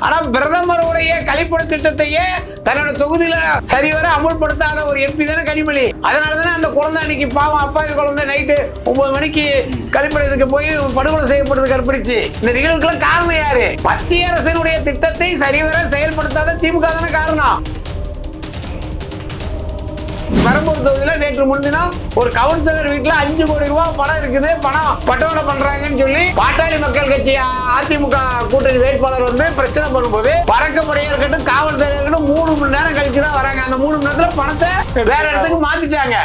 ஆனா பிரதமருடைய கழிப்பட திட்டத்தையே தன்னோட தொகுதியில சரிவர அமுல்படுத்தாத ஒரு எம்பி தானே கனிமொழி. அதனாலதானே அந்த குழந்தை அன்னைக்கு பாவம் அப்பாவி குழந்தை நைட்டு 9 மணிக்கு கழிப்படத்துக்கு போய் படுகொலை செய்யப்படுறது கற்பிடிச்சு. இந்த நிகழ்வுக்கெல்லாம் காரணம் யாரு? மத்திய அரசினுடைய திட்டத்தை சரிவர செயல்படுத்தாத திமுக தானே காரணம். பெரம்பூர் தொகுதியில நேற்று முன்தினம் ஒரு கவுன்சிலர் வீட்டுல 5 கோடி ரூபாய் பணம் இருக்குது, பணம் பட்டோலை பண்றாங்கன்னு சொல்லி பாட்டாளி மக்கள் கட்சி அதிமுக கூட்டணி வேட்பாளர் வந்து பிரச்சனை பண்ணும்போது பறக்கப்படையா இருக்கட்டும் காவல்துறை இருக்கட்டும் 3 மணி நேரம் கழிச்சுதான் வராங்க. அந்த 3 மணி நேரத்துல பணத்தை வேற இடத்துக்கு மாத்திட்டாங்க.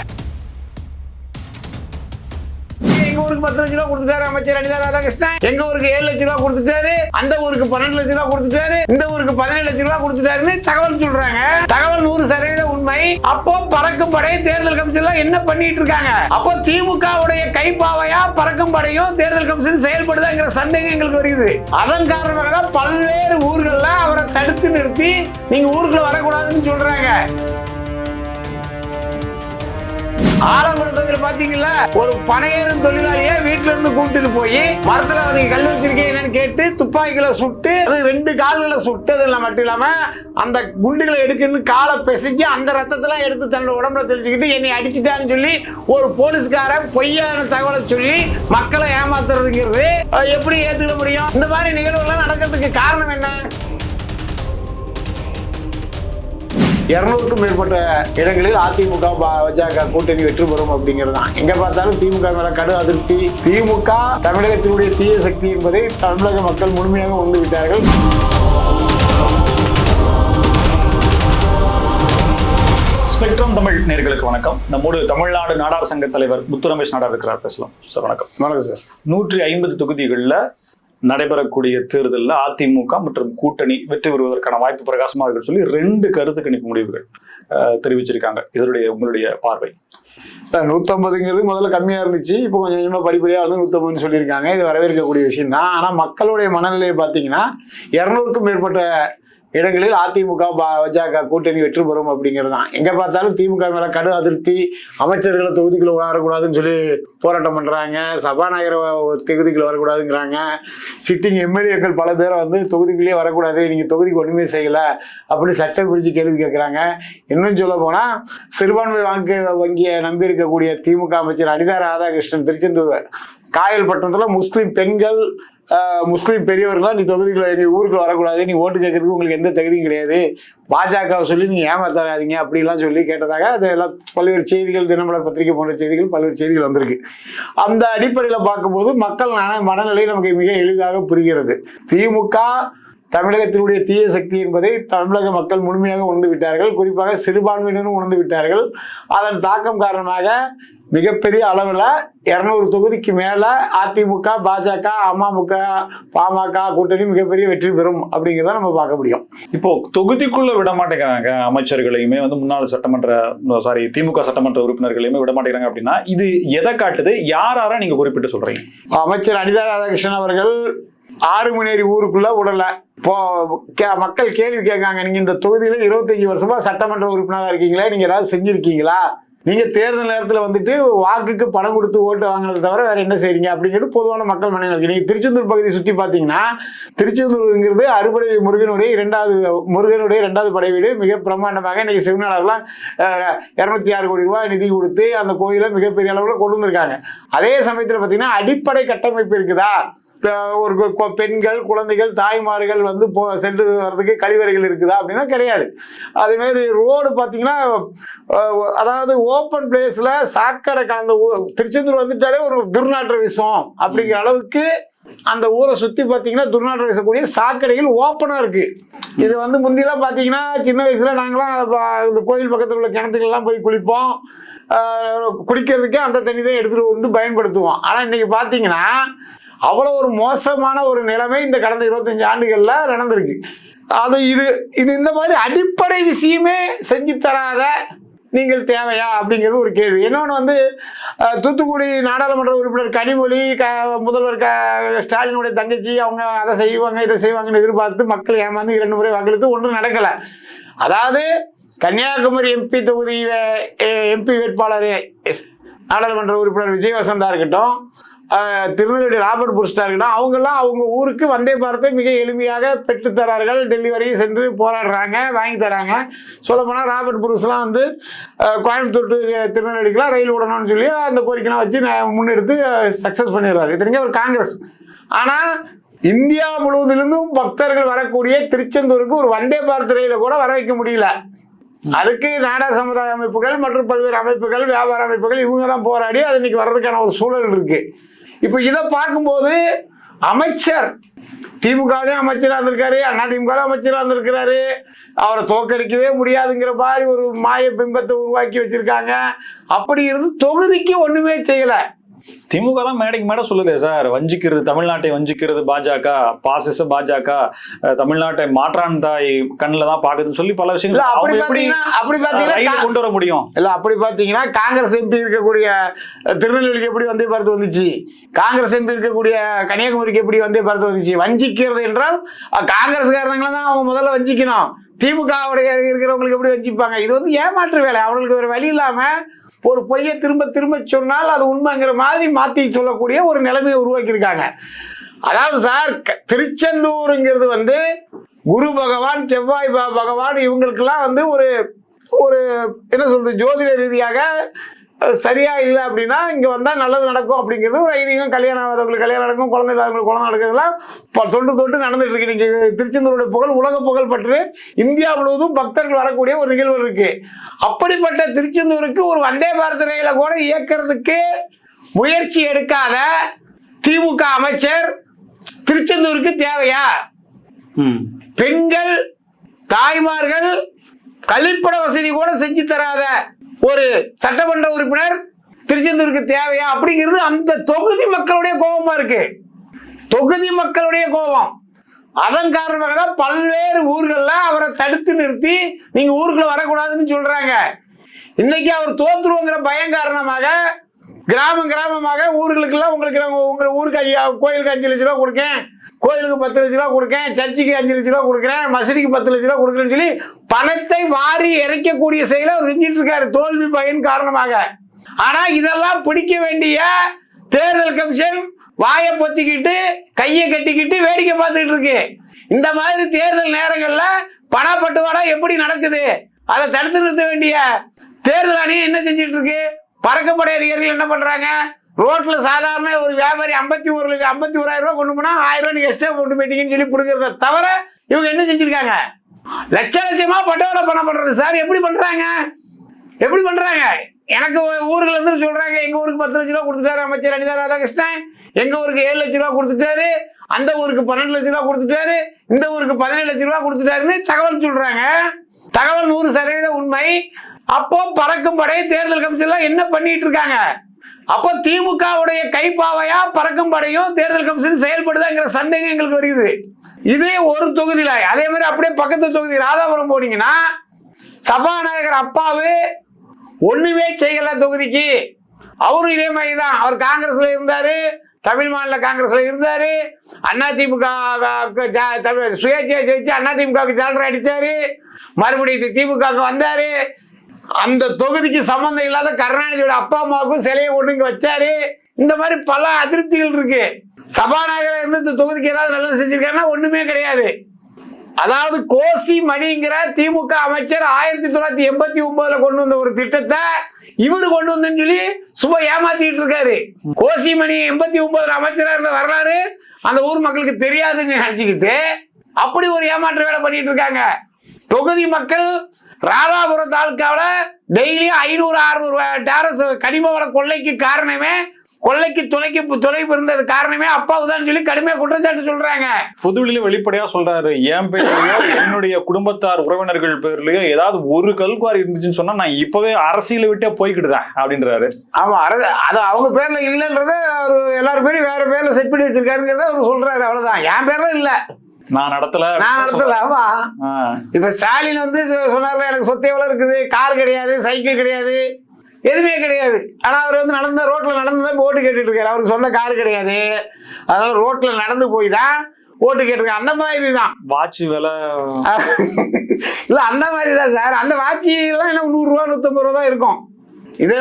எங்க ஊருக்கு 10 லட்சம் ரூபாய் கொடுத்துட்டாரு அமைச்சர் அனிதா ராதாகிருஷ்ணன். எங்க ஊருக்கு 7 லட்சம் ரூபாய் கொடுத்துட்டாரு, அந்த ஊருக்கு 12 லட்சம் ரூபாய் கொடுத்துட்டாரு, இந்த ஊருக்கு 17 லட்சம் ரூபாய் கொடுத்துட்டாருன்னு தகவல் சொல்றாங்க. தகவல் 100% உண்மை. அப்போ பறக்கும் படை தேர்தல் கமிஷன் என்ன பண்ணிட்டு இருக்காங்க? அப்போ திமுகவுடைய கைப்பாவையா பறக்கும் படையும் தேர்தல் கமிஷன் செயல்படுதாங்கிற சந்தேகம் எங்களுக்கு வருகிறது. அதன் காரணமாக பல்வேறு ஊர்கள்ல அவரை தடுத்து நிறுத்தி நீங்க ஊருக்குள்ள வரக்கூடாதுன்னு சொல்றாங்க. ஆலங்குளம் தொகுதியில் பாத்தீங்களா, ஒரு பனையேறும் தொழிலாளியை வீட்டுல இருந்து கூப்பிட்டு போய் மரத்துல நீங்க கல் வச்சிருக்கீங்கன்னு கேட்டு துப்பாக்கிகளை சுட்டு, அது 2 கால்களை சுட்டதுல மட்டும் இல்லாம அந்த குண்டுகளை எடுக்கணும்னு காலை பிசைஞ்சு அந்த ரத்தத்தெல்லாம் எடுத்து தன்னோட உடம்புல தெளிச்சுக்கிட்டு என்னை அடிச்சுட்டான்னு சொல்லி ஒரு போலீஸ்கார பொய்யான தகவலை சொல்லி மக்களை ஏமாத்துறதுங்கிறது எப்படி ஏத்துக்க முடியும்? இந்த மாதிரி நிகழ்வுகள் நடக்கிறதுக்கு காரணம் என்ன? 200க்கும் மேற்பட்ட இடங்களில் அதிமுக பாஜக கூட்டணி வெற்றி பெறும் அப்படிங்கிறது தான். எங்க பார்த்தாலும் திமுக மேல கடு அதிருப்தி. திமுக தமிழகத்தினுடைய தீய சக்தி என்பதை தமிழக மக்கள் முழுமையாக உணர்ந்து விட்டார்கள். ஸ்பெக்ட்ரம் தமிழ் நேயர்களுக்கு வணக்கம். நம்மோடு தமிழ்நாடு நாடார் சங்க தலைவர் முத்து ரமேஷ் நாடார் இருக்கிறார். பேசலாம் சார். வணக்கம். வணக்கம் சார். 150 தொகுதிகளில் நடைபெறக்கூடிய தேர்தலில் அதிமுக மற்றும் கூட்டணி வெற்றி பெறுவதற்கான வாய்ப்பு பிரகாசமாக இருக்குன்னு சொல்லி 2 கருத்து கணிப்பு முடிவுகள் தெரிவிச்சிருக்காங்க. இதனுடைய உங்களுடைய பார்வை? 150ங்கிறது முதல்ல கம்மியா இருந்துச்சு, இப்போ கொஞ்சம் கொஞ்சமா படிப்படியா வந்து 150 சொல்லியிருக்காங்க. இது வரவேற்கக்கூடிய விஷயம் தான். ஆனா மக்களுடைய மனநிலையை பார்த்தீங்கன்னா 200க்கும் மேற்பட்ட இடங்களில் அதிமுக பாஜக கூட்டணி வெற்றி பெறும் அப்படிங்கிறது தான். எங்க பார்த்தாலும் திமுக மேல கடு அதிருப்தி. அமைச்சர்களை தொகுதிக்குள்ள வரக்கூடாதுன்னு சொல்லி போராட்டம் பண்றாங்க. சபாநாயகர் தொகுதிக்குள்ள வரக்கூடாதுங்கிறாங்க. சிட்டிங் எம்எல்ஏக்கள் பல பேரை வந்து தொகுதிக்குள்ளேயே வரக்கூடாது, நீங்க தொகுதிக்கு ஒண்ணுமே செய்யல அப்படின்னு சட்டம் பிடிச்சு கேள்வி கேட்கிறாங்க. இன்னும் சொல்ல போனா சிறுபான்மை வாக்கு வங்கியை நம்பி இருக்கக்கூடிய திமுக அமைச்சர் அனிதா ராதாகிருஷ்ணன் திருச்செந்தூர் காயல்பட்டினத்துல முஸ்லிம் பெண்கள் முஸ்லீம் பெரியவர்களாம் நீ தொகுதிக்குள்ள எங்க ஊருக்குள்ள வரக்கூடாது, நீ ஓட்டு கேட்கறதுக்கு உங்களுக்கு எந்த தகுதியும் கிடையாது, பாஜகவை சொல்லி நீங்க ஏமாத்தாதீங்க அப்படிலாம் சொல்லி கேட்டதாக அதெல்லாம் பல்வேறு செய்திகள், தினமலர் பத்திரிகை போன்ற செய்திகள், பல்வேறு செய்திகள் வந்திருக்கு. அந்த அடிப்படையில் பார்க்கும்போது மக்கள் மனநிலை நமக்கு மிக எளிதாக புரிகிறது. திமுக தமிழகத்தினுடைய தீய சக்தி என்பதை தமிழக மக்கள் முழுமையாக உணர்ந்து விட்டார்கள். குறிப்பாக சிறுபான்மையினரும் உணர்ந்து விட்டார்கள். அதன் தாக்கம் காரணமாக மிகப்பெரிய அளவில் 200 தொகுதிக்கு மேல அதிமுக பாஜக அமமுக பாமக கூட்டணி மிகப்பெரிய வெற்றி பெறும் அப்படிங்கிறத நம்ம பார்க்க முடியும். இப்போ தொகுதிக்குள்ள விட மாட்டேங்கிறாங்க அமைச்சர்களையுமே வந்து முன்னாள் திமுக சட்டமன்ற உறுப்பினர்களையுமே விட மாட்டேங்கிறாங்க அப்படின்னா இது எதை காட்டுது? யாரார நீங்க குறிப்பிட்டு சொல்றீங்க? அமைச்சர் அனிதா ராதாகிருஷ்ணன் அவர்கள் 6 மணி நேரம் ஊருக்குள்ள விடல. இப்போ மக்கள் கேள்வி கேட்காங்க, நீங்க இந்த தொகுதியில 25 வருஷமா சட்டமன்ற உறுப்பினராக இருக்கீங்களா, நீங்க ஏதாவது செஞ்சிருக்கீங்களா, நீங்க தேர்தல் நேரத்தில் வந்துட்டு வாக்குக்கு பணம் கொடுத்து ஓட்டு வாங்கினதை தவிர வேற என்ன செய்றீங்க அப்படிங்கிறது பொதுவான மக்கள் மனநிலை இருக்கு. நீங்க திருச்செந்தூர் பகுதியை சுற்றி பார்த்தீங்கன்னா திருச்செந்தூருங்கிறது அறுபடை முருகனுடைய 2வது படை வீடு. மிக பிரம்மாண்டமாக இன்னைக்கு சிவனாளர்லாம் 206 கோடி ரூபாய் நிதி கொடுத்து அந்த கோயிலை மிகப்பெரிய அளவில் கொண்டு வந்திருக்காங்க. அதே சமயத்தில் பார்த்தீங்கன்னா அடிப்படை கட்டமைப்பு இருக்குதா? ஒரு பெண்கள் குழந்தைகள் தாய்மார்கள் வந்து சென்று வர்றதுக்கு கழிவறைகள் இருக்குதா அப்படின்னா கிடையாது. அதே மாதிரி ரோடு பார்த்தீங்கன்னா அதாவது ஓப்பன் பிளேஸ்ல சாக்கடை கலந்த திருச்செந்தூர் வந்துட்டாலே ஒரு துர்நாற்ற விஷம் அப்படிங்கிற அளவுக்கு அந்த ஊரை சுத்தி பார்த்தீங்கன்னா துர்நாற்றம் வீசக்கூடிய சாக்கடைகள் ஓப்பனா இருக்கு. இது வந்து முந்தியெல்லாம் பார்த்தீங்கன்னா சின்ன வயசுல நாங்களாம் இந்த கோயில் பக்கத்தில் உள்ள கிணத்துக்கெல்லாம் போய் குளிப்போம், குடிக்கிறதுக்கே அந்த தண்ணி தான் எடுத்துட்டு வந்து பயன்படுத்துவோம். ஆனா இன்னைக்கு பார்த்தீங்கன்னா அவ்வளோ ஒரு மோசமான ஒரு நிலைமை இந்த கடந்த 25 ஆண்டுகள்ல நடந்திருக்கு. அது இது இந்த மாதிரி அடிப்படை விஷயமே செஞ்சு தராத நீங்கள் தேவையா அப்படிங்கிறது ஒரு கேள்வி. இன்னொன்று வந்து தூத்துக்குடி நாடாளுமன்ற உறுப்பினர் கனிமொழி முதல்வர் ஸ்டாலினுடைய தங்கச்சி அவங்க அதை செய்வாங்க இதை செய்வாங்கன்னு எதிர்பார்த்து மக்கள் ஏமாந்து 2 முறை வாக்களித்து ஒன்றும் நடக்கலை. அதாவது கன்னியாகுமரி எம்பி தொகுதி எம்பி வேட்பாளர் நாடாளுமன்ற உறுப்பினர் விஜய் வசந்தா இருக்கட்டும், திருநெல்வேலி ராபர்ட் புருஷ்டா இருக்கட்டும், அவங்கெல்லாம் அவங்க ஊருக்கு வந்தே பாரத்தை மிக எளிமையாக பெற்றுத்தரார்கள். டெல்லி வரையும் சென்று போராடுறாங்க, வாங்கி தராங்க. சொல்லப்போனால் ராபர்ட் புருஷ்லாம் வந்து கோயம்புத்தூர் to திருநெல்வேலிக்கெல்லாம் ரயில் விடணும்னு சொல்லி அந்த கோரிக்கைலாம் வச்சு முன்னெடுத்து சக்ஸஸ் பண்ணிடுறாரு. இத்தனைக்கும் ஒரு காங்கிரஸ். ஆனால் இந்தியா முழுவதிலிருந்தும் பக்தர்கள் வரக்கூடிய திருச்செந்தூருக்கு ஒரு வந்தே பாரத் ரயிலை கூட வர வைக்க முடியல. அதுக்கு நாடார் சமுதாய அமைப்புகள் மற்றும் பல்வேறு அமைப்புகள், வியாபார அமைப்புகள் இவங்க தான் போராடி அது இன்னைக்கு வர்றதுக்கான ஒரு சூழல் இருக்கு. இப்போ இதை பார்க்கும்போது அமைச்சர் திமுகவிலையும் அமைச்சராக இருந்திருக்காரு, அதிமுகவிலும் அமைச்சராக இருந்திருக்கிறாரு. அவரை தோற்கடிக்கவே முடியாதுங்கிற மாதிரி ஒரு மாய பிம்பத்தை உருவாக்கி வச்சிருக்காங்க. அப்படி இருந்து தொகுதிக்கு ஒண்ணுமே செய்யல. திமுக தான் மேடைக்கு மேடை சொல்லுதே சார், வஞ்சிக்கிறது, தமிழ்நாட்டை வஞ்சிக்கிறது பாஜக, பாசிச பாஜக, தமிழ்நாட்டை மாற்றான் தாய் கண்ணில் தான் பாக்குதுன்னு சொல்லி பல விஷயங்கள் அப்படி பாத்தீங்கன்னா கொண்டு வர முடியும் இல்ல. அப்படி பாத்தீங்கன்னா காங்கிரஸ் எம்பி இருக்கக்கூடிய திருநெல்வேலிக்கு எப்படி வந்தே பாரத் வந்துச்சு, காங்கிரஸ் எம்பி இருக்கக்கூடிய கன்னியாகுமரிக்கு எப்படி வந்தே பாரத் வந்துச்சு. வஞ்சிக்கிறது என்றால் காங்கிரஸ்காரங்களை தான் அவங்க முதல்ல வஞ்சிக்கணும். திமுகவுடைய இருக்கிறவங்களுக்கு எப்படி வஞ்சிப்பாங்க? இது வந்து ஏமாற்று வேலை. அவங்களுக்கு ஒரு வழி இல்லாம ஒரு பொய்யை திரும்ப திரும்ப சொன்னால் அது உண்மைங்கிற மாதிரி மாற்றி சொல்லக்கூடிய ஒரு நிலைமையை உருவாக்கியிருக்காங்க. அதாவது சார், திருச்செந்தூருங்கிறது வந்து குரு பகவான், செவ்வாய் பகவான் இவங்களுக்கெல்லாம் வந்து ஒரு ஒரு என்ன சொல்றது, ஜோதிட ரீதியாக சரியா இல்லை அப்படின்னா இங்கே வந்தால் நல்லது நடக்கும் அப்படிங்கிறது ஒரு ஐதீகம். கல்யாணம் ஆகாதவங்களுக்கு கல்யாணம் நடக்கும், குழந்தை இல்லாதவங்களுக்கு குழந்தை நடக்கிறதுலாம் தொட்டு நடந்துட்டு இருக்கு. இன்னைக்கு திருச்செந்தூருடைய புகழ் உலக புகழ் பற்று இந்தியா முழுவதும் பக்தர்கள் வரக்கூடிய ஒரு நிகழ்வு இருக்கு. அப்படிப்பட்ட திருச்செந்தூருக்கு ஒரு வந்தே பாரத் ரயிலை கூட இயக்கிறதுக்கு முயற்சி எடுக்காத திமுக அமைச்சர் திருச்செந்தூருக்கு தேவையா? பெண்கள், தாய்மார்கள் கழிப்பிட வசதி கூட செஞ்சு தராத ஒரு சட்டமன்ற உறுப்பினர் திருச்செந்தூருக்கு தேவையா அப்படிங்கிறது அந்த தொகுதி மக்களுடைய கோபமா இருக்கு. தொகுதி மக்களுடைய கோபம். அதன் காரணமாக தான் பல்வேறு ஊர்கள்ல அவரை தடுத்து நிறுத்தி நீங்க ஊருக்குள்ள வரக்கூடாதுன்னு சொல்றாங்க. இன்னைக்கு அவர் தோற்றுருவோங்கிற பயம் காரணமாக கிராமமாக ஊர்களுக்கெல்லாம் உங்களுக்கு உங்க ஊருக்கு கோயிலுக்கு 5 லட்ச ரூபா கொடுக்கேன், கோயிலுக்கு 10 லட்ச ரூபா கொடுக்கேன், சர்ச்சுக்கு 5 லட்ச ரூபா கொடுக்குறேன், மசூதிக்கு 10 லட்ச ரூபா கொடுக்குறேன்னு சொல்லி பணத்தை வாரி இறைக்கக்கூடிய செயலை அவர் செஞ்சிட்டு இருக்காரு தோல்வி பயன் காரணமாக. ஆனா இதெல்லாம் பிடிக்க வேண்டிய தேர்தல் கமிஷன் வாயை பொத்திக்கிட்டு கையை கட்டிக்கிட்டு வேடிக்கை பார்த்துக்கிட்டு இருக்கு. இந்த மாதிரி தேர்தல் நேரங்கள்ல பணப்பட்டுவாடா எப்படி நடக்குது அதை தடுத்து நிறுத்த வேண்டிய தேர்தல் ஆணையம் என்ன செஞ்சிட்டு இருக்கு? பறக்கப்படை அதிகாரிகள் என்ன பண்றாங்க? ரோட்ல சாதாரண ஒரு வியாபாரி 51,000 ரூபாய் கொண்டு போனா 1000 ரூபாய் நீங்க எக்ஸ்ட்ரா கொண்டு போயிட்டீங்கன்னு சொல்லி கொடுக்கறத தவிர இவங்க என்ன செஞ்சிருக்காங்க? லட்சமா பட்டோட பணம் பண்றது சார். எப்படி பண்றாங்க? எனக்கு ஊர்ல இருந்து சொல்றாங்க, எங்க ஊருக்கு 10 லட்ச ரூபா கொடுத்துட்டாரு அமைச்சர் அனிதா ராதாகிருஷ்ணன், எங்க ஊருக்கு 7 லட்ச ரூபா கொடுத்துட்டாரு, அந்த ஊருக்கு 12 லட்ச ரூபா கொடுத்துட்டாரு, இந்த ஊருக்கு 17 லட்ச ரூபா கொடுத்துட்டாருன்னு தகவல் சொல்றாங்க. தகவல் 100% உண்மை. அப்போ பறக்கும் படை தேர்தல் கமிஷன் என்ன பண்ணிட்டு இருக்காங்க? அப்போ திமுகவுடைய கைப்பாவையா பறக்கும் படையும் தேர்தல் கமிஷன் செயல்படுதாங்கிற சந்தேகம் எங்களுக்கு வருகிறது. இதே ஒரு தொகுதியில அதே மாதிரி அப்படியே பக்கத்து தொகுதி ராதாபுரம் போனீங்கன்னா சபாநாயகர் அப்பாவு ஒண்ணுமே செய்யல தொகுதிக்கு. அவரும் இதே மாதிரி தான். அவர் காங்கிரஸ்ல இருந்தாரு, தமிழ் மாநில காங்கிரஸ்ல இருந்தாரு, அதிமுக சுயேட்சையா ஜெயிச்சு அதிமுகவுக்கு சால்ரை அடிச்சாரு, மறுபடியும் திமுக வந்தாரு. அந்த தொகுதிக்கு சம்பந்தம் இல்லாத கருணாநிதியோட அப்பா அம்மாவுக்கும் சிலையை ஒண்ணுங்க வச்சாரு. இந்த மாதிரி பல அதிருப்திகள் இருக்கு. சபாநாயகர் இருந்து இந்த தொகுதிக்கு ஏதாவது நல்லது செஞ்சிருக்காருன்னா ஒண்ணுமே கிடையாது. அதாவது கோசி மணிங்கிற திமுக அமைச்சர் 1989 கொண்டு வந்த ஒரு திட்டத்தை இவரு கொண்டு வந்தேன்னு சொல்லி சும்மா ஏமாத்திட்டு இருக்காரு. கோசி மணி 89 அமைச்சரா இருந்த வரலாறு அந்த ஊர் மக்களுக்கு தெரியாதுன்னு நினைச்சுக்கிட்டு அப்படி ஒரு ஏமாற்று வேலை பண்ணிட்டு இருக்காங்க. தொகுதி மக்கள் ராதாபுரம் தாலுக்காவில் டெய்லியும் 500-600 டேரஸ் கனிம வள கொள்ளைக்கு காரணமே, கொள்ளைக்கு துணைப்பு இருந்தது காரணமே அப்பாவுதான் சொல்லி கடுமையா குற்றச்சாட்டு சொல்றாங்க. பொதுவெளியில வெளிப்படையா சொல்றாரு, என் பேர்லயோ என்னுடைய குடும்பத்தார் உறவினர்கள் பேர்லயோ ஏதாவது ஒரு கல்குவாரி இருந்துச்சுன்னு சொன்னா நான் இப்பவே அரசியலை விட்டே போய்கிட்டுதான் அப்படின்றாரு. ஆமா, அது அவங்க பேர்ல இல்லைன்றத எல்லாரும் பேரும் வேற பேர்ல செட் பண்ணி வச்சிருக்காருங்கிறத அவர் சொல்றாரு. அவ்வளவுதான். என் பேர்ல இல்ல, நான் நடத்தல. ஆமா, இப்ப ஸ்டாலின் வந்து சொன்னார்ல, எனக்கு சொத்து எவ்வளவு இருக்குது, கார் கிடையாது, சைக்கிள் கிடையாது, எதுவுமே கிடையாது. ஆனா அவர் வந்து ரோட்ல நடந்துதான் ஓட்டு கேட்டுட்டு இருக்காரு. அவருக்கு சொந்த கார் கிடையாது, அதனால ரோட்ல நடந்து போய் தான் ஓட்டு கேட்டிருக்காரு. அந்த மாதிரி தான் வாட்ச் விலை இல்ல, அந்த மாதிரி தான் சார். அந்த வாட்சி எல்லாம் என்ன 100 ரூபா 150 ரூபா தான் இருக்கும். இதை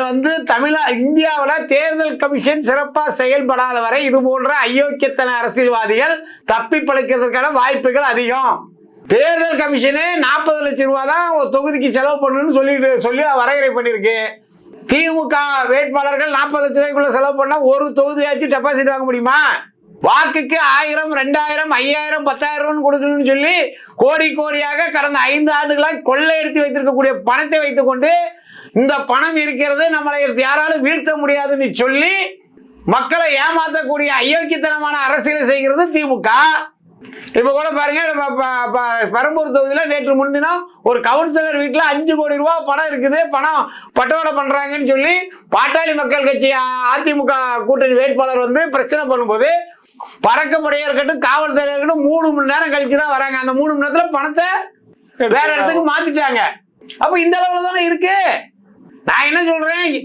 இந்தியாவில் தேர்தல் கமிஷன் சிறப்பாக செயல்படாத வரை இது போன்ற அயோக்கியத்தன அரசியல்வாதிகள் தப்பி பிழைக்கிறதுக்கான வாய்ப்புகள் அதிகம். தேர்தல் கமிஷனே 40 லட்சம் ரூபாய் தான் ஒரு தொகுதிக்கு செலவு பண்ணணும்னு சொல்லி வரையறை பண்ணியிருக்கு. திமுக வேட்பாளர்கள் 40 லட்சம் ரூபாய்க்குள்ள செலவு பண்ணா ஒரு தொகுதியாச்சும் டெபாசிட் வாங்க முடியுமா? வாக்குக்கு 1000, 2000, 5000, 10,000 கொடுக்கணும்னு சொல்லி கோடி கோடியாக கடந்த 5 ஆண்டுகளாக கொள்ளையடித்து வைத்திருக்கக்கூடிய பணத்தை வைத்துக் கொண்டு இந்த பணம் இருக்கிறது நம்மளை யாராலும் வீழ்த்த முடியாதுன்னு சொல்லி மக்களை ஏமாற்றக்கூடிய அயோக்கியத்தனமான அரசியலை செய்கிறது திமுக. இப்ப கூட பாருங்க, பெரம்பூர் தொகுதியில் நேற்று முன்தினம் ஒரு கவுன்சிலர் வீட்டில் 5 கோடி ரூபாய் பணம் இருக்குது, பணம் பட்டுவாடை பண்றாங்கன்னு சொல்லி பாட்டாளி மக்கள் கட்சி அதிமுக கூட்டணி வேட்பாளர் பிரச்சனை பண்ணும்போது பறக்கப்படையா இருக்கட்டும், காவல்துறையா இருக்கட்டும் 3 மணி நேரம் கழிச்சு தான் வராங்க. அந்த 3 மணி நேரத்துல பணத்தை வேற இடத்துக்கு மாத்திட்டாங்க. அப்ப இந்த அளவுல தானே இருக்கு. நான் என்ன சொல்றேன்,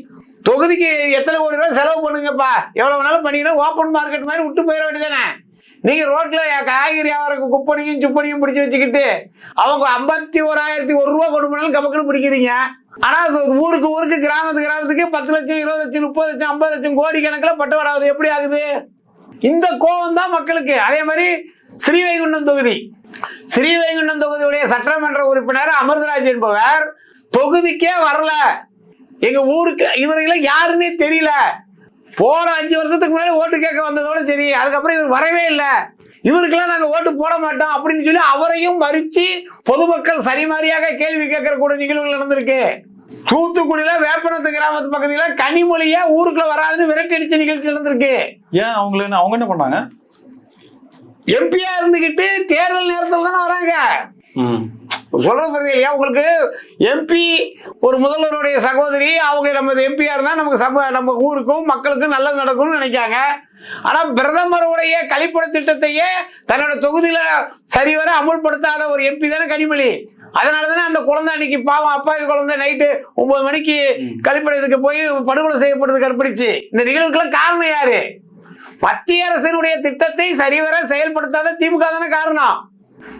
தொகுதிக்கு எத்தனை கோடி ரூபாய் செலவு பண்ணுங்கப்பா, எவ்வளவு வேணாலும் பண்ணிங்கன்னா ஓப்பன் மார்க்கெட் மாதிரி விட்டு போயிட வேண்டியதானே. நீங்க ரோட்ல காய்கறி வியாபாரம் குப்பனையும் சுப்பனையும் பிடிச்சி வச்சுக்கிட்டு அவங்க 51,001 ரூபா கொண்டு போனாலும் கபக்குன்னு பிடிக்கிறீங்க. ஆனா ஊருக்கு கிராமத்துக்கு 10 லட்சம், 20 லட்சம், 30 லட்சம், 50 லட்சம் கோடி கணக்குல பட்டுவாடாது எப்படி ஆகுது? இந்த கோபம் தான் மக்களுக்கு. அதே மாதிரி ஸ்ரீவைகுண்டம் தொகுதியுடைய சட்டமன்ற உறுப்பினர் அமிர்தராஜ் என்பவர் தொகுதிக்கே வரல. எங்க ஊருக்கு இவர்களை யாருன்னே தெரியல. போன 5 வருஷத்துக்கு முன்னாடி ஓட்டு கேட்க வந்ததோட சரி, அதுக்கப்புறம் இவர் வரவே இல்லை. இவருக்கெல்லாம் நாங்க ஓட்டு போட மாட்டோம் அப்படின்னு சொல்லி அவரையும் மறிச்சு பொதுமக்கள் சரிமாரியாக கேள்வி கேட்கிற கூட நிகழ்வுகள் நடந்திருக்கு. தூத்துக்குடியில வேப்பனத்து கிராமத்து பக்கத்துல கனிமொழியா ஊருக்குள்ள வராதுன்னு விரட்டி அடிச்ச நிகழ்ச்சி நடந்திருக்கு. ஏன் அவங்க என்ன பண்ணாங்க? எம்பியா இருந்துகிட்டு தேர்தல் நேரத்தில் தானே வராங்க. சொல்றது புரியுது இல்லையா உங்களுக்கு? எம்பி ஒரு முதல்வருடைய சகோதரி, அவங்க நம்ம எம்பியா இருந்தா நமக்கு நம்ம ஊருக்கும் மக்களுக்கும் நல்லது நடக்கும்னு நினைக்காங்க. ஆனா பிரதமருடைய கழிப்பட திட்டத்தையே தன்னோட தொகுதியில சரிவர அமுல்படுத்தாத ஒரு எம்பி தானே கனிமொழி. அதனாலதானே அந்த குழந்தை அன்னைக்கு பாவம் அப்பாவி குழந்தை நைட்டு 9 மணிக்கு கழிப்படத்துக்கு போய் படுகொலை செய்யப்படுறது கற்பிடிச்சு. இந்த நிகழ்வுக்கெல்லாம் காரணம் யாரு? மத்திய அரசினுடைய திட்டத்தை சரிவர செயல்படுத்தாத திமுக தானே காரணம்.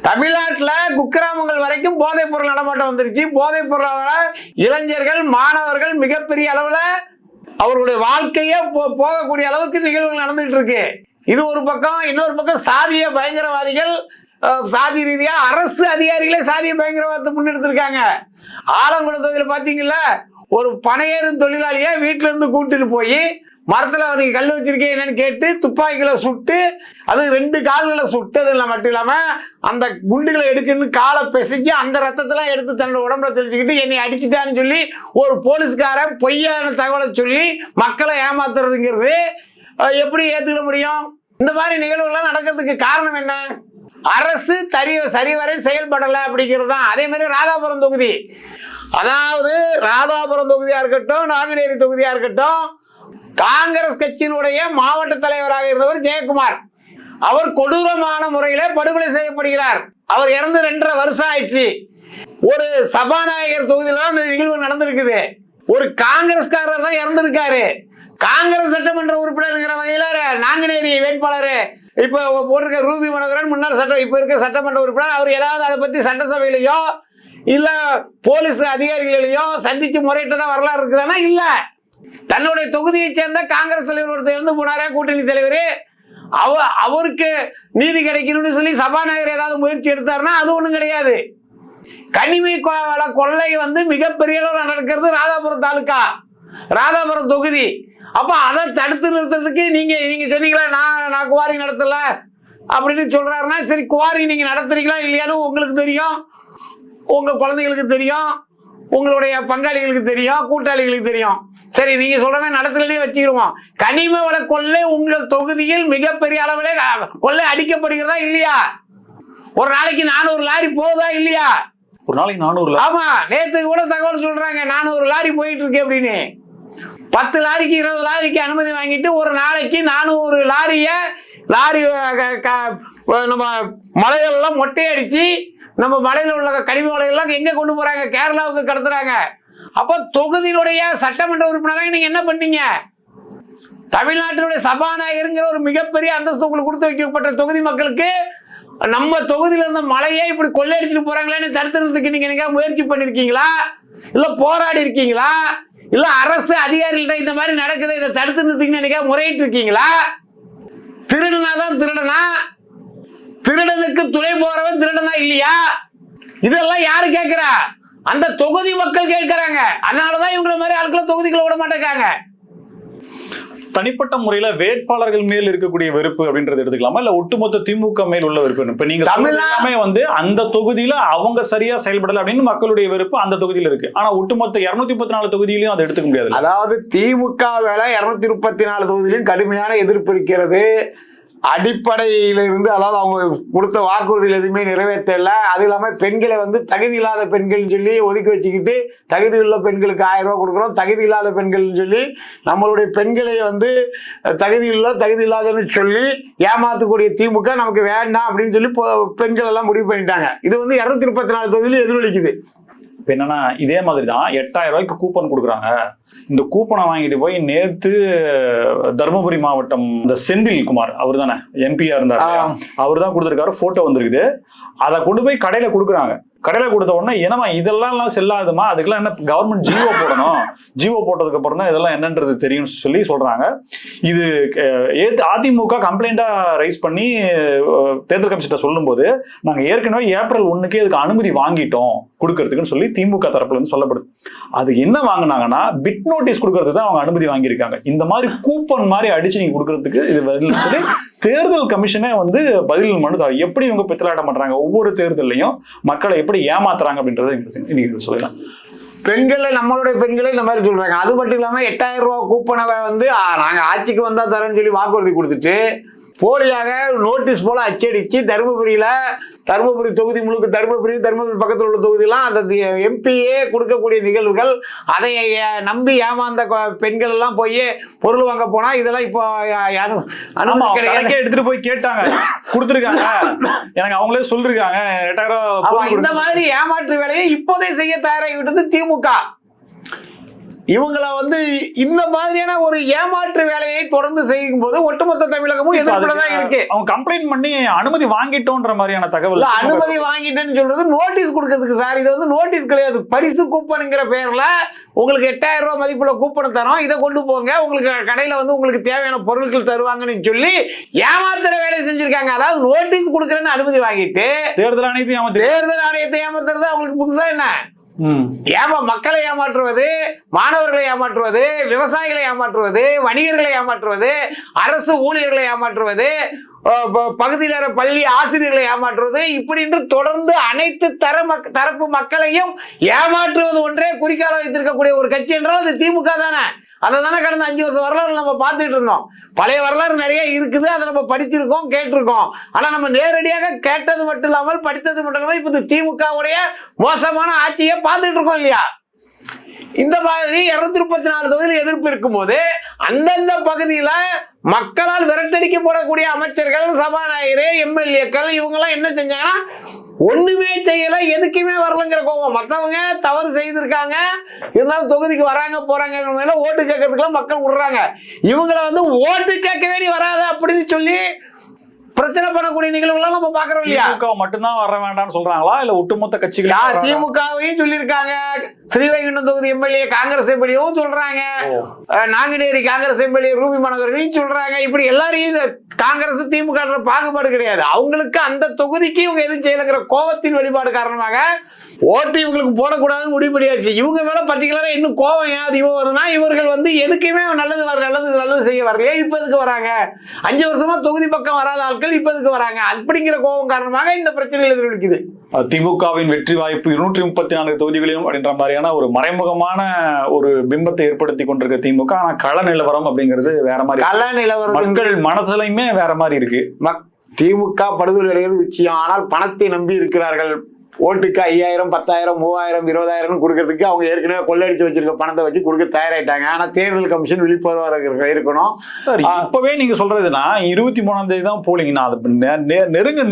தமிழ்நாட்டில் குக்கிராமங்கள் வரைக்கும் போதைப் பொருள் நடமாட்டம் வந்துருச்சு. போதைப் பொருளால இளைஞர்கள், மாணவர்கள் மிகப்பெரிய அளவுல அவர்களுடைய வாழ்க்கையே போகக்கூடிய அளவுக்கு நிகழ்வுகள் நடந்துகிட்டு இருக்கு. இது ஒரு பக்கம். இன்னொரு பக்கம் சாதிய பயங்கரவாதிகள் சாதி ரீதியா அரசு அதிகாரிகளே சாதிய பயங்கரவாதத்தை முன்னெடுத்திருக்காங்க. ஆலங்குளம் தொகுதியில் பாத்தீங்களா, ஒரு பனையேறும் தொழிலாளியை வீட்டுல இருந்து கூட்டிட்டு போய் மரத்துல அவனுக்கு கல் வச்சிருக்கேன் என்னன்னு கேட்டு துப்பாக்கிகளை சுட்டு, அது 2 கால்களை சுட்டது மட்டும் இல்லாம அந்த குண்டுகளை எடுக்கணும்னு காலை பிசைச்சு அந்த ரத்தத்தெல்லாம் எடுத்து தன்னோட உடம்புல தெளிச்சுக்கிட்டு என்னை அடிச்சுட்டான்னு சொல்லி ஒரு போலீஸ்கார பொய்யான தகவலை சொல்லி மக்களை ஏமாத்துறதுங்கிறது எப்படி ஏத்துக்க முடியும்? இந்த மாதிரி நிகழ்வுகள்லாம் நடக்கிறதுக்கு காரணம் என்ன? அரசு சரிவரை செயல்படலை அப்படிங்கிறது தான். அதே மாதிரி ராதாபுரம் தொகுதி, அதாவது ராதாபுரம் தொகுதியா இருக்கட்டும், நாங்குநேரி தொகுதியா இருக்கட்டும், காங்கிரஸ் கட்சியினுடைய மாவட்ட தலைவராக இருந்தவர் ஜெயக்குமார், அவர் கொடூரமான முறையில படுகொலை செய்யப்படுகிறார். அவர் இறந்து 2.5 வருஷம் ஆயிடுச்சு. ஒரு சபாநாயகர் தொகுதியில இந்த நிகழ்வு நடந்திருக்குது. ஒரு காங்கிரஸ்காரர் தான் இறந்திருக்காரு. காங்கிரஸ் சட்டமன்ற உறுப்பினர் வகையில நாங்குநேரி வேட்பாளர் இப்ப போட்டிருக்க ரூபி மனோகரன் முன்னாள் இப்ப இருக்க சட்டமன்ற உறுப்பினர், அவர் ஏதாவது அதை பத்தி சட்டசபையிலையோ இல்ல போலீஸ் அதிகாரிகளையோ சந்திச்சு முறையிட்டதான் வரலாறு இருக்குதானா? இல்ல. தன்னுடைய தொகுதியை சேர்ந்த காங்கிரஸ் தலைவர் ஒருத்தர் இருந்து போனாரே, கூட்டணி தலைவர், அவருக்கு நீதி கிடைக்கணும்னு சொல்லி சபாநாயகர் ஏதாவது முயற்சி எடுத்தாருன்னா அது ஒண்ணும் கிடையாது. கனிம கொள்ளை மிகப்பெரிய அளவில் நடக்கிறது ராதாபுரம் தாலுகா, ராதாபுரம் தொகுதி. அப்ப அதை தடுத்து நிறுத்துறதுக்கு நீங்க சொன்னீங்களா, நான் குவாரி நடத்தல அப்படின்னு சொல்றாருன்னா, சரி குவாரி நீங்க நடத்துறீங்களா இல்லையான்னு உங்களுக்கு தெரியும், உங்க குழந்தைகளுக்கு தெரியும், உங்களுடைய பங்காளிகளுக்கு தெரியும், கூட்டாளிகளுக்கு தெரியும். சரி நீங்க சொல்றவங்க நடத்தலே வச்சுக்கிடுவோம். கனிம வள கொள்ளை உங்கள் தொகுதியில் மிகப்பெரிய அளவிலே கொள்ளை அடிக்கப்படுகிறதா இல்லையா? ஒரு நாளைக்கு 400 லாரி போகுதா இல்லையா? ஒரு நாளைக்கு 400? ஆமா, நேற்று கூட தகவல் சொல்றாங்க 400 லாரி போயிட்டு இருக்கு அப்படின்னு. 10 லாரிக்கு 20 லாரிக்கு அனுமதி வாங்கிட்டு ஒரு நாளைக்கு 400 லாரி நம்ம மலைகள்லாம் மொட்டையடிச்சு நம்ம மலையில் உள்ள கனிம வளையெல்லாம் எங்க கொண்டு போறாங்க? கேரளாவுக்கு கடத்துறாங்க. அப்ப தொகுதியினுடைய சட்டமன்ற உறுப்பினராக நீங்க என்ன பண்ணீங்க? தமிழ்நாட்டினுடைய சபாநாயகருங்கிற ஒரு மிகப்பெரிய அந்தஸ்து உங்களுக்கு கொடுத்து வைக்கப்பட்ட தொகுதி மக்களுக்கு நம்ம தொகுதியில இருந்த மலையை இப்படி கொள்ளையடிச்சுட்டு போறாங்களேன்னு தடுத்துறதுக்கு நீங்க முயற்சி பண்ணிருக்கீங்களா? இல்ல போராடி இருக்கீங்களா? இல்ல அரசு அதிகாரிகிட்ட இந்த மாதிரி நடக்குது, இதை தடுத்து நிறுத்தீங்கன்னு முறையிட்டு இருக்கீங்களா? திருடனாதான் திருடனா? திருடனுக்கு துணை போறவன் திருடனா இல்லையா? இதெல்லாம் யாரு கேட்கிறா? அந்த தொகுதி மக்கள் கேட்கிறாங்க. அதனாலதான் இவங்கள மாதிரி ஆட்களை தொகுதிகளை விட மாட்டேங்காங்க. தனிப்பட்ட முறையில வேட்பாளர்கள் மேல் இருக்கக்கூடிய வெறுப்பு அப்படின்றது எடுத்துக்கலாமா, இல்ல ஒட்டுமொத்த திமுக மேல் உள்ள வெறுப்பு? இப்ப நீங்க எல்லாமே வந்து அந்த தொகுதியில அவங்க சரியா செயல்படல அப்படின்னு மக்களுடைய வெறுப்பு அந்த தொகுதியில இருக்கு. ஆனா ஒட்டுமொத்த 234 தொகுதியிலையும் அதை எடுத்துக்க முடியாது. அதாவது திமுக வேலை 234 தொகுதியிலும் கடுமையான எதிர்ப்பு இருக்கிறது. அடிப்படையிலிருந்து, அதாவது அவங்க கொடுத்த வாக்குறுதியில் எதுவுமே நிறைவேற்றல. அது இல்லாமல் பெண்களை வந்து தகுதி இல்லாத பெண்கள் சொல்லி ஒதுக்கி வச்சுக்கிட்டு தகுதி உள்ள பெண்களுக்கு 1000 ரூபா கொடுக்குறோம், தகுதி இல்லாத பெண்கள் சொல்லி நம்மளுடைய பெண்களை வந்து தகுதி இல்லாதன்னு சொல்லி ஏமாத்தக்கூடிய திமுக நமக்கு வேண்டாம் அப்படின்னு சொல்லி பெண்கள் எல்லாம் முடிவு பண்ணிட்டாங்க. இது வந்து 234 தொகுதியிலும் எதிரொலிக்குது. இப்போ என்னன்னா இதே மாதிரி தான் 8000 ரூபாய்க்கு கூப்பன் கொடுக்குறாங்க. இந்த கூப்பனை வாங்கிட்டு போய் நேத்து தருமபுரி மாவட்டம் இந்த செந்தில் குமார், அவர் தானே எம்பியா இருந்தார், அவர் தான் கொடுத்துருக்காரு, போட்டோ வந்திருக்குது. அதை கொண்டு போய் கடையில கொடுக்குறாங்க. கடையில கொடுத்த உடனே என்னமா இதெல்லாம் செல்லாதுமா, அதுக்கெல்லாம் என்ன கவர்மெண்ட் ஜிஓ போடணும், ஜிஓ போட்டதுக்கு அப்புறம் தான் இதெல்லாம் என்னன்றது தெரியும் சொல்லி சொல்றாங்க. இது அதிமுக கம்ப்ளைண்டா ரைஸ் பண்ணி தேர்தல் கமிஷன் சொல்லும் போது நாங்க ஏற்கனவே ஏப்ரல் 1 இதுக்கு அனுமதி வாங்கிட்டோம் கொடுக்கறதுக்குன்னு சொல்லி திமுக தரப்புல இருந்து சொல்லப்படுது. அது என்ன வாங்கினாங்கன்னா பிட் நோட்டீஸ் கொடுக்கறதுக்கு தான் அவங்க அனுமதி வாங்கியிருக்காங்க. இந்த மாதிரி கூப்பன் மாதிரி அடிச்சு நீங்க கொடுக்கறதுக்கு இது சொல்லி தேர்தல் கமிஷனே வந்து பதில் மனு தர. எப்படி இவங்க பித்தலாட்டம் பண்றாங்க, ஒவ்வொரு தேர்தலையும் மக்களை எப்படி ஏமாத்துறாங்க அப்படின்றத இன்னைக்கு சொல்லலாம். பெண்களை, நம்மளுடைய பெண்களை இந்த மாதிரி சொல்றாங்க. அது மட்டும் இல்லாம 8000 ரூபாய் கூப்பனை வந்து நாங்க ஆட்சிக்கு வந்தா தரேன்னு சொல்லி வாக்குறுதி கொடுத்துட்டு போலியாக நோட்டீஸ் போல அச்சடிச்சு தருமபுரி தொகுதி முழுக்க, தருமபுரி பக்கத்தில் உள்ள தொகுதியெல்லாம் அந்த எம்பியே கொடுக்கக்கூடிய நிகழ்வுகள், அதை நம்பி ஏமாந்த பெண்கள் எல்லாம் போய் பொருள் வாங்க போனா இதெல்லாம் இப்போ எடுத்துட்டு போய் கேட்டாங்க, கொடுத்துருக்காங்க, எனக்கு அவங்களே சொல்லிருக்காங்க 8000. இந்த மாதிரி ஏமாற்று வேலையை இப்போதே செய்ய தயாராகிவிட்டது திமுக. இவங்களை வந்து இந்த மாதிரியான ஒரு ஏமாற்று வேலையை தொடர்ந்து செய்யும் போது ஒட்டுமொத்த தமிழகமும் எதிர்ப்புலதான் இருக்கு. அவங்க கம்ப்ளைண்ட் பண்ணி அனுமதி வாங்கிட்டோன்ற மாதிரியான தகவல். அனுமதி வாங்கிட்டேன்னு சொல்றது நோட்டீஸ் கொடுக்கறதுக்கு சார். இது வந்து நோட்டீஸ் கிடையாது, பரிசு கூப்பனுங்கிற பேர்ல உங்களுக்கு 8000 ரூபாய் மதிப்புள்ள கூப்பனை தரோம், இதை கொண்டு போங்க, உங்களுக்கு கடையில வந்து உங்களுக்கு தேவையான பொருட்கள் தருவாங்கன்னு சொல்லி ஏமாத்துற வேலையை செஞ்சிருக்காங்க. அதாவது நோட்டீஸ் கொடுக்கறேன்னு அனுமதி வாங்கிட்டு தேர்தல் ஆணையத்தை ஏமாத்துறது அவங்களுக்கு புதுசா என்ன? மக்களை ஏமாற்றுவது, மாணவர்களை ஏமாற்றுவது, விவசாயிகளை ஏமாற்றுவது, வணிகர்களை ஏமாற்றுவது, அரசு ஊழியர்களை ஏமாற்றுவது, பகுதி நேர பள்ளி ஆசிரியர்களை ஏமாற்றுவது, இப்படி என்று தொடர்ந்து அனைத்து தரப்பு மக்களையும் ஏமாற்றுவது ஒன்றே குறிக்கால வைத்திருக்கக்கூடிய ஒரு கட்சி என்றால் அது திமுக தானே. அதை தானே கடந்த 5 வருஷம் வரலாறு நம்ம பார்த்துட்டு இருந்தோம். பழைய வரலாறு நிறைய இருக்குது, அதை நம்ம படிச்சிருக்கோம், கேட்டிருக்கோம். ஆனா நம்ம நேரடியாக கேட்டது மட்டும் இல்லாமல் படித்தது மட்டும் இல்லாமல் இப்ப திமுகவுடைய மோசமான ஆட்சியை பார்த்துட்டு இருக்கோம் இல்லையா? இந்த மாதிரி 234 தொகுதியில் எதிர்ப்பு இருக்கும் போது அந்தந்த பகுதியில மக்களால் விரட்டடிக்கப்படக்கூடிய அமைச்சர்கள், சபாநாயகர், எம்எல்ஏக்கள் இவங்க எல்லாம் என்ன செஞ்சாங்கன்னா ஒண்ணுமே செய்யல, எதுக்குமே வரலங்கிற கோபம். மற்றவங்க தவறு செய்திருக்காங்க, இருந்தாலும் தொகுதிக்கு வராங்க போறாங்க, ஓட்டு கேட்கறதுக்குலாம் மக்கள் விடுறாங்க. இவங்களை வந்து ஓட்டு கேட்கவே நீ வராத அப்படின்னு சொல்லி பிரச்சனை பண்ணக்கூடிய நிகழ்வுகள் நம்ம பாக்குறோம் இல்லையா? திமுக மட்டும்தான் வர வேண்டாம்னு சொல்றாங்களா, இல்ல ஒட்டுமொத்த கட்சிகள்? திமுகவையும் சொல்லியிருக்காங்க, ஸ்ரீவைகுண்டம் தொகுதி எம்எல்ஏ காங்கிரஸ் எம்எல்ஏவும் சொல்றாங்க, நாங்குநேரி காங்கிரஸ் எம்எல்ஏ ரூபி மனோகரையும் சொல்றாங்க. இப்படி எல்லாரையும் காங்கிரஸ் திமுக பாகுபாடு கிடையாது. அவங்களுக்கு அந்த தொகுதிக்கு இவங்க எதுவும் செய்யலைங்கிற கோபத்தின் வெளிப்பாடு காரணமாக ஓட்டு இவங்களுக்கு போடக்கூடாதுன்னு முடிவு பண்ணியாச்சு. இவங்க மேல பர்டிகுலரா இன்னும் கோபம் ஏன் அதிகமாக வருதுன்னா, இவர்கள் வந்து எதுக்குமே நல்லது செய்ய வரலையே, இப்ப எதுக்கு வராங்க? 5 வருஷமா தொகுதி பக்கம் வராத ஆட்கள் இப்ப எதுக்கு வராங்க? அப்படிங்கிற கோபம் காரணமாக இந்த பிரச்சனைகள் எதிரொலிக்குது. திமுகவின் வெற்றி வாய்ப்பு 234 தொகுதிகளிலும் அப்படின்ற மாதிரியான ஒரு மறைமுகமான ஒரு பிம்பத்தை ஏற்படுத்தி கொண்டிருக்க திமுக. ஆனா கள நிலவரம் அப்படிங்கிறது வேற மாதிரி. கள நிலவரம் மக்கள் மனசுலையுமே வேற மாதிரி இருக்கு. திமுக படுதோல்வி அடைவது நிச்சயம். ஆனால் பணத்தை நம்பி இருக்கிறார்கள். ஓட்டுக்கு 5000, 10,000, 3000, 20,000 கொடுக்கறதுக்கு அவங்க ஏற்கனவே கொள்ளடிச்சு வச்சிருக்க பணத்தை வச்சு கொடுக்க தயாராயிட்டாங்க. ஆனா தேர்தல் கமிஷன் விழிப்புணர்வாக இருக்கணும். இப்பவே நீங்க சொல்றதுன்னா 23ஆம் தேதி தான் போலிங்கன்னா, அது நெருங்க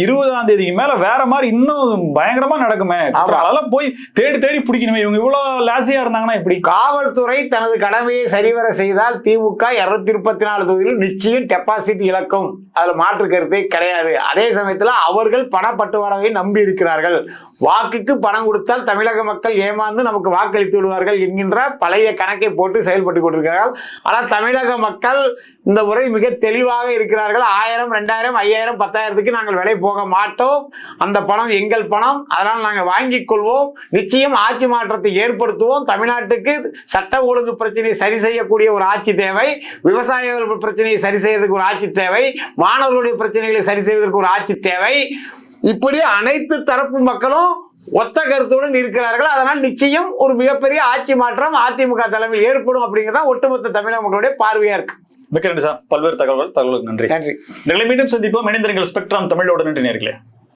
20ஆம் தேதிக்கு மேல வேற மாதிரி இன்னும் பயங்கரமா நடக்குமே. அதெல்லாம் போய் தேடி பிடிக்கணுமே. இவங்க இவ்வளவு லாசியா இருந்தாங்கன்னா இப்படி. காவல்துறை தனது கடமையை சரிவர செய்தால் திமுக 234 தொகுதியில் நிச்சயம் டெபாசிட் இழக்கும். அதுல மாற்று கருத்தே கிடையாது. அதே சமயத்துல அவர்கள் பணப்பட்டுவாடாவை நம்பி இருக்கிறார். இருக்கிறார்கள். வாக்குக்கு பணம் கொடுத்தால் தமிழக மக்கள் ஏமாந்து நமக்கு வாக்களித்து விடுவார்கள் என்கின்ற பழைய கணக்கை போட்டு செயல்பட்டு கொண்டிருக்கிறார்கள். ஆனால் தமிழக மக்கள் இந்த முறை மிக தெளிவாக இருக்கிறார்கள். 1000, 2000, 5000, 10,000க்கு நாங்கள் விலை போக மாட்டோம். அந்த பணம் எங்கள் பணம், அதனால் நாங்கள் வாங்கிக் கொள்வோம். நிச்சயம் ஆட்சி மாற்றத்தை ஏற்படுத்துவோம். தமிழ்நாட்டுக்கு சட்ட ஒழுங்கு பிரச்சனையை சரி செய்யக்கூடிய ஒரு ஆட்சி தேவை, விவசாய பிரச்சனையை சரி செய்வதற்கு ஒரு ஆட்சி தேவை, மாணவர்களுடைய பிரச்சனைகளை சரி செய்வதற்கு ஒரு ஆட்சி தேவை. இப்படி அனைத்து தரப்பு மக்களும் ஒத்த கருத்துடன் இருக்கிறார்கள். அதனால் நிச்சயம் ஒரு மிகப்பெரிய ஆட்சி மாற்றம் அதிமுக தலைமையில் ஏற்படும் அப்படிங்கிறதா ஒட்டுமொத்த தமிழக மக்களுடைய பார்வையா இருக்கு. மிக்க நன்றி சார். பல்வேறு தகவல்களுக்கு நன்றி. நன்றி. மீண்டும் சந்திப்போம். இணைந்திருங்கள் ஸ்பெக்ட்ரம் தமிழோட நன்றி நேயர்களே.